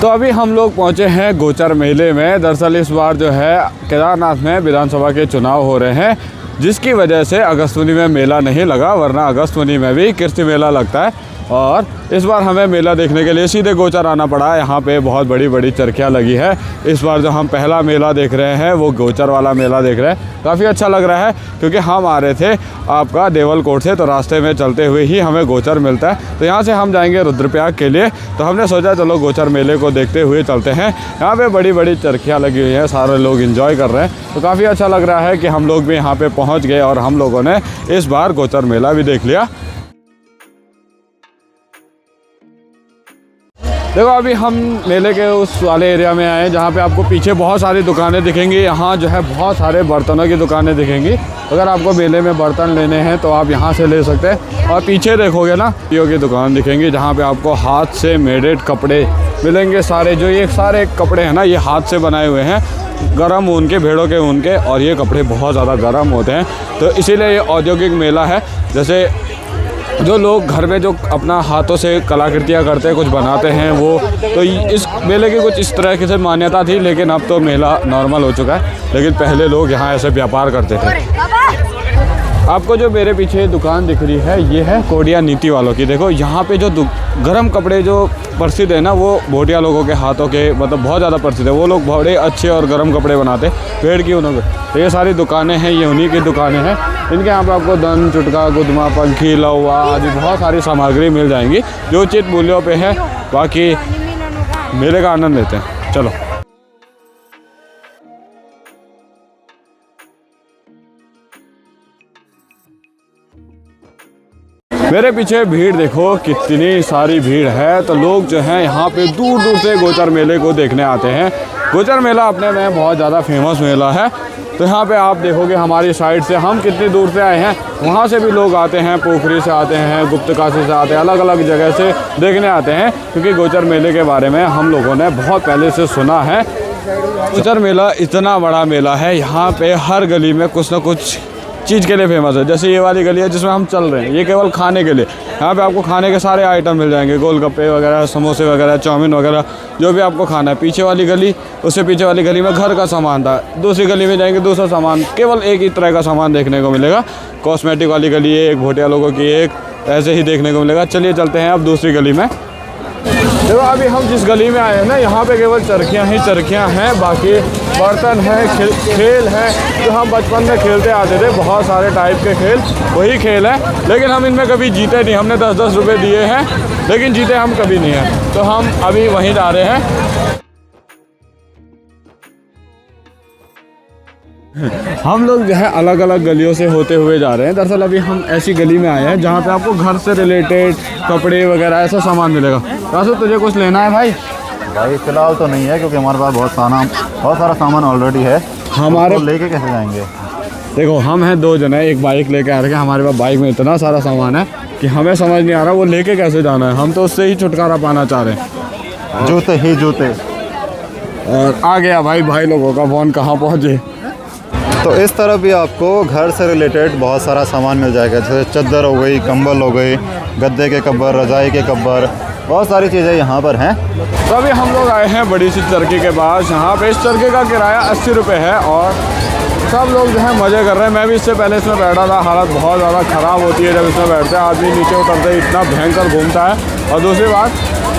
तो अभी हम लोग पहुंचे हैं गोचर मेले में। दरअसल इस बार जो है केदारनाथ में विधानसभा के चुनाव हो रहे हैं, जिसकी वजह से अगस्तमुनि में मेला नहीं लगा, वरना अगस्तमुनि में भी कृषि मेला लगता है। और इस बार हमें मेला देखने के लिए सीधे गोचर आना पड़ा। यहाँ पे बहुत बड़ी बड़ी चरखियाँ लगी है। इस बार जो हम पहला मेला देख रहे हैं वो गोचर वाला मेला देख रहे हैं। काफ़ी अच्छा लग रहा है क्योंकि हम आ रहे थे आपका देवलकोट से, तो रास्ते में चलते हुए ही हमें गोचर मिलता है। तो यहाँ से हम जाएंगे रुद्रप्रयाग के लिए, तो हमने सोचा चलो गोचर मेले को देखते हुए चलते हैं। यहाँ पे बड़ी बड़ी चरखियाँ लगी हुई हैं, सारे लोग एंजॉय कर रहे हैं, तो काफ़ी अच्छा लग रहा है कि हम लोग भी यहाँ पे पहुँच गए और हम लोगों ने इस बार गोचर मेला भी देख लिया। देखो अभी हम मेले के उस वाले एरिया में आए हैं जहाँ पे आपको पीछे बहुत सारी दुकानें दिखेंगी। यहाँ जो है बहुत सारे बर्तनों की दुकानें दिखेंगी। अगर आपको मेले में बर्तन लेने हैं तो आप यहाँ से ले सकते हैं। और पीछे देखोगे ना, पीओ की दुकान दिखेंगी जहाँ पे आपको हाथ से मेडेड कपड़े मिलेंगे। सारे जो ये सारे कपड़े हैं ना, ये हाथ से बनाए हुए हैं, गर्म ऊन के, भेड़ों के ऊन के, और ये कपड़े बहुत ज़्यादा गर्म होते हैं। तो इसीलिए ये औद्योगिक मेला है। जैसे जो लोग घर में जो अपना हाथों से कलाकृतियाँ करते हैं, कुछ बनाते हैं, वो तो इस मेले की कुछ इस तरह की से मान्यता थी। लेकिन अब तो मेला नॉर्मल हो चुका है, लेकिन पहले लोग यहाँ ऐसे व्यापार करते थे। आपको जो मेरे पीछे दुकान दिख रही है, ये है कोडिया नीति वालों की। देखो यहाँ पे जो गर्म कपड़े जो प्रसिद्ध है ना, वो भोटिया लोगों के हाथों के मतलब बहुत ज़्यादा प्रसिद्ध है। वो लोग बड़े अच्छे और गर्म कपड़े बनाते हैं पेड़ की ऊनों के। तो ये सारी दुकानें हैं, ये उन्हीं की दुकानें हैं। इनके यहाँ पर आपको दन, चुटका, गुदमा, पंखी, लौवा आदि बहुत सारी सामग्री मिल जाएंगी जो उचित मूल्यों पे है। बाकी मेले का आनंद लेते हैं, चलो। मेरे पीछे भीड़ देखो, कितनी सारी भीड़ है। तो लोग जो हैं यहाँ पे दूर दूर से गोचर मेले को देखने आते हैं। गोचर मेला अपने में बहुत ज़्यादा फेमस मेला है। तो यहाँ पे आप देखोगे हमारी साइड से हम कितनी दूर से आए हैं, वहाँ से भी लोग आते हैं, पोखरी से आते हैं, गुप्तकाशी से आते हैं, अलग अलग जगह से देखने आते हैं। क्योंकि गोचर मेले के बारे में हम लोगों ने बहुत पहले से सुना है। गोचर मेला इतना बड़ा मेला है, यहाँ पे हर गली में कुछ ना कुछ चीज़ के लिए फेमस है। जैसे ये वाली गली है जिसमें हम चल रहे हैं, ये केवल खाने के लिए। यहाँ पे आपको खाने के सारे आइटम मिल जाएंगे, गोलगप्पे वगैरह, समोसे वगैरह, चाउमीन वगैरह, जो भी आपको खाना है। पीछे वाली गली, उससे पीछे वाली गली में घर का सामान था। दूसरी गली में जाएंगे, दूसरा सामान, केवल एक ही तरह का सामान देखने को मिलेगा। कॉस्मेटिक वाली गली एक, भोटिया लोगों की एक, ऐसे ही देखने को मिलेगा। चलिए चलते हैं अब दूसरी गली में। देखो अभी हम जिस गली में आए हैं ना, यहाँ पे केवल चरखियाँ ही चरखियाँ हैं। बाकी बर्तन है, खेल है जो हम बचपन में खेलते आते थे, बहुत सारे टाइप के खेल, वही खेल है। लेकिन हम इनमें कभी जीते नहीं। हमने 10-10 रुपये दिए हैं, लेकिन जीते हम कभी नहीं हैं। तो हम अभी वहीं जा रहे हैं। हम लोग जो है अलग अलग गलियों से होते हुए जा रहे हैं। दरअसल अभी हम ऐसी गली में आए हैं जहाँ पे आपको घर से रिलेटेड कपड़े वगैरह ऐसा सामान मिलेगा। रासू तुझे कुछ लेना है भाई? भाई फिलहाल तो नहीं है, क्योंकि हमारे पास बहुत सारा सामान ऑलरेडी है। हमारे तो लेके कैसे जाएंगे? देखो हम हैं 2 जने, एक बाइक लेके आ रहे हैं। हमारे पास बाइक में इतना सारा सामान है कि हमें समझ नहीं आ रहा वो लेके कैसे जाना है। हम तो उससे ही छुटकारा पाना चाह रहे हैं। जूते ही जूते। और आ गया भाई लोगों का फोन, कहाँ पहुँचे। तो इस तरफ भी आपको घर से रिलेटेड बहुत सारा सामान मिल जाएगा। जैसे चादर हो गई, कंबल हो गई, गद्दे के कवर, रज़ाई के कवर, बहुत सारी चीज़ें यहाँ पर हैं। तो अभी हम लोग आए हैं बड़ी सी चरखी के पास। यहाँ पे इस चरखी का किराया 80 रुपये है और सब लोग जो है मज़े कर रहे हैं। मैं भी इससे पहले इसमें बैठा था। हालत बहुत ज़्यादा ख़राब होती है जब इसमें बैठते हैं। आदमी नीचे उतरते ही इतना भयंकर घूमता है। और दूसरी बात,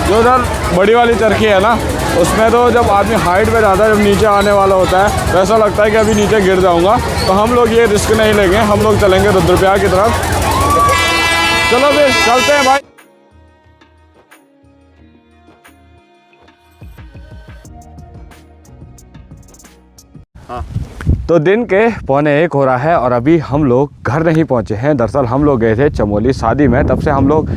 जो उधर बड़ी वाली चरखी है ना, उसमें तो जब आदमी हाइट पे जाता है, जब नीचे आने वाला होता है, तो ऐसा लगता है कि अभी नीचे गिर जाऊंगा। तो हम लोग ये रिस्क नहीं लेंगे, हम लोग चलेंगे रुद्रप्रयाग की तरफ। चलो फिर चलते हैं भाई। हाँ, तो दिन के 12:45 हो रहा है और अभी हम लोग घर नहीं पहुंचे हैं। दरअसल हम लोग गए थे चमोली शादी में, तब से हम लोग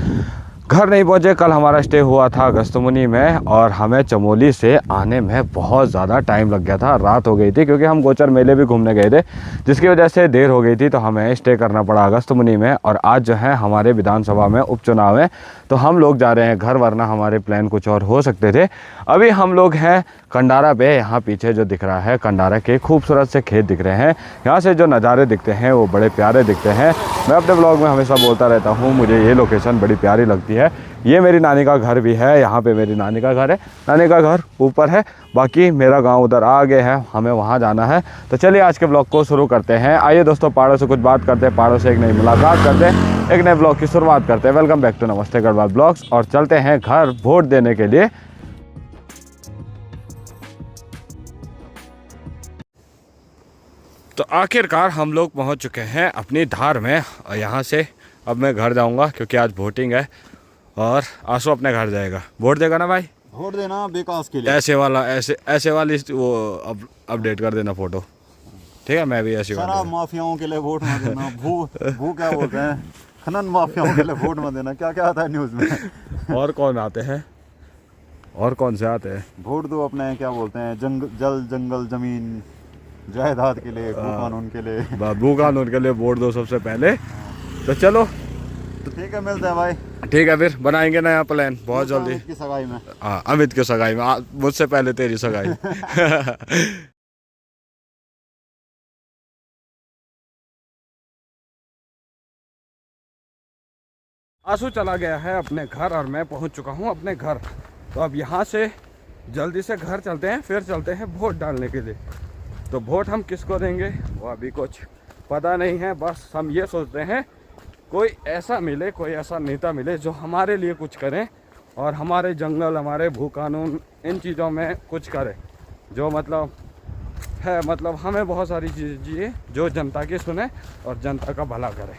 घर नहीं पहुँचे। कल हमारा स्टे हुआ था अगस्तमुनि में और हमें चमोली से आने में बहुत ज़्यादा टाइम लग गया था। रात हो गई थी क्योंकि हम गोचर मेले भी घूमने गए थे, जिसकी वजह से देर हो गई थी। तो हमें स्टे करना पड़ा अगस्तमुनि में। और आज जो है हमारे विधानसभा में उपचुनाव है, तो हम लोग जा रहे हैं घर, वरना हमारे प्लान कुछ और हो सकते थे। अभी हम लोग हैं कंडारा पे। यहाँ पीछे जो दिख रहा है कंडारा के खूबसूरत से खेत दिख रहे हैं। यहाँ से जो नज़ारे दिखते हैं वो बड़े प्यारे दिखते हैं। मैं अपने ब्लॉग में हमेशा बोलता रहता हूँ, मुझे ये लोकेशन बड़ी प्यारी लगती है। ये मेरी नानी का घर भी है, यहाँ पे मेरी नानी का घर है। नानी का घर ऊपर है, बाकी मेरा गांव उधर आगे है, हमें वहाँ जाना है। तो चलिए आज के ब्लॉग को शुरू करते हैं। आइए दोस्तों, पहाड़ों से कुछ बात करते हैं, पहाड़ों से एक नई मुलाकात करते हैं, एक नए ब्लॉग की शुरुआत करते हैं। वेलकम बैक टू नमस्ते गढ़वाल ब्लॉग्स। और चलते हैं घर वोट देने के लिए। तो आखिरकार हम लोग पहुंच चुके हैं अपनी धार में, और यहाँ से अब मैं घर जाऊंगा क्योंकि आज वोटिंग है और आंसू अपने घर जाएगा। वोट देगा ना भाई? वोट देना विकास के लिए। ऐसे वाली वो अपडेट कर देना फोटो, ठीक है? मैं भी ऐसी शराब माफियाओं के लिए वोट मत देना। भू क्या बोलते हैं, खनन माफियाओं के लिए वोट मत देना। क्या क्या आता है न्यूज़ में। और कौन आते हैं, और कौन से आते हैं? वोट दो अपने क्या बोलते हैं, जल जंगल जमीन जायदाद के लिए, भू कानून के लिए। भू कानून के लिए वोट दो सबसे पहले। तो चलो, तो ठीक है, मिलते हैं भाई। ठीक है, फिर बनाएंगे नया प्लान बहुत जल्दी। की सगाई में, हाँ, अमित की सगाई में, मुझसे पहले तेरी सगाई। आंसू चला गया है अपने घर और मैं पहुंच चुका हूं अपने घर। तो अब यहां से जल्दी से घर चलते हैं, फिर चलते हैं वोट डालने के लिए। तो वोट हम किसको देंगे वो अभी कुछ पता नहीं है, बस हम ये सोचते हैं कोई ऐसा मिले, कोई ऐसा नेता मिले जो हमारे लिए कुछ करे और हमारे जंगल, हमारे भू कानून, इन चीज़ों में कुछ करे, जो मतलब हमें बहुत सारी चीज़ें चाहिए जो जनता की सुने और जनता का भला करे।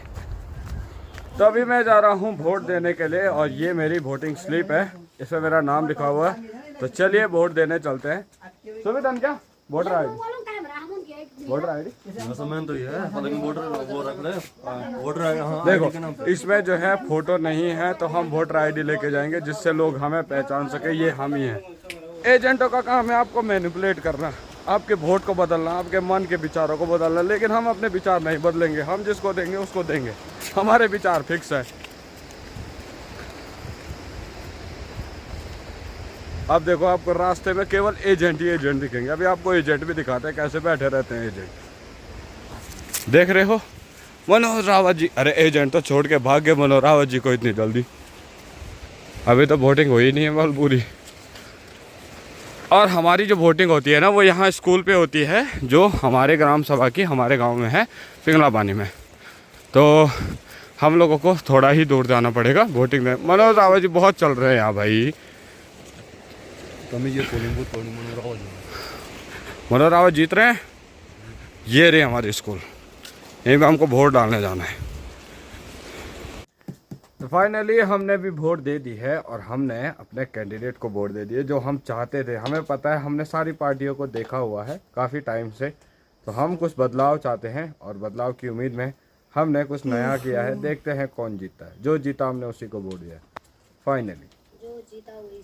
तो अभी मैं जा रहा हूँ वोट देने के लिए और ये मेरी वोटिंग स्लिप है, इसमें मेरा नाम लिखा हुआ है। तो चलिए वोट देने चलते हैं। सुमित क्या voter I D, voter I D तो ये है, वोटर वो रख ले, वोटर आई डी। हाँ, देखो इसमें जो है फोटो नहीं है, तो हम वोटर आईडी लेके जाएंगे जिससे लोग हमें पहचान सके ये हम ही हैं। एजेंटों का काम है आपको मैनिपुलेट करना, आपके वोट को बदलना, आपके मन के विचारों को बदलना, लेकिन हम अपने विचार नहीं बदलेंगे। हम जिसको देंगे उसको देंगे, हमारे विचार फिक्स है। अब देखो, आपको रास्ते में केवल एजेंट ही एजेंट दिखेंगे। अभी आपको एजेंट भी दिखाते हैं कैसे बैठे रहते हैं एजेंट। देख रहे हो मनोहर रावत जी, अरे एजेंट तो छोड़ के भाग गए मनोहर रावत जी को इतनी जल्दी। अभी तो वोटिंग हुई नहीं है माल पूरी। और हमारी जो वोटिंग होती है ना, वो यहाँ स्कूल पे होती है, जो हमारे ग्राम सभा की हमारे गांव में है, पिंगला पानी में। तो हम लोगों को थोड़ा ही दूर जाना पड़ेगा वोटिंग में। मनोहर रावत जी बहुत चल रहे हैं यहाँ भाई। मनोहर रावत जीत रहे हैं। ये रहे हमारे स्कूल, यहीं पे हमको वोट डालने जाना है। तो फाइनली हमने भी वोट दे दी है और हमने अपने कैंडिडेट को वोट दे दिए जो हम चाहते थे। हमें पता है, हमने सारी पार्टियों को देखा हुआ है काफ़ी टाइम से, तो हम कुछ बदलाव चाहते हैं और बदलाव की उम्मीद में हमने कुछ नया किया है। देखते हैं कौन जीतता है। जो जीता हमने उसी को वोट दिया। फाइनली जो जीता वही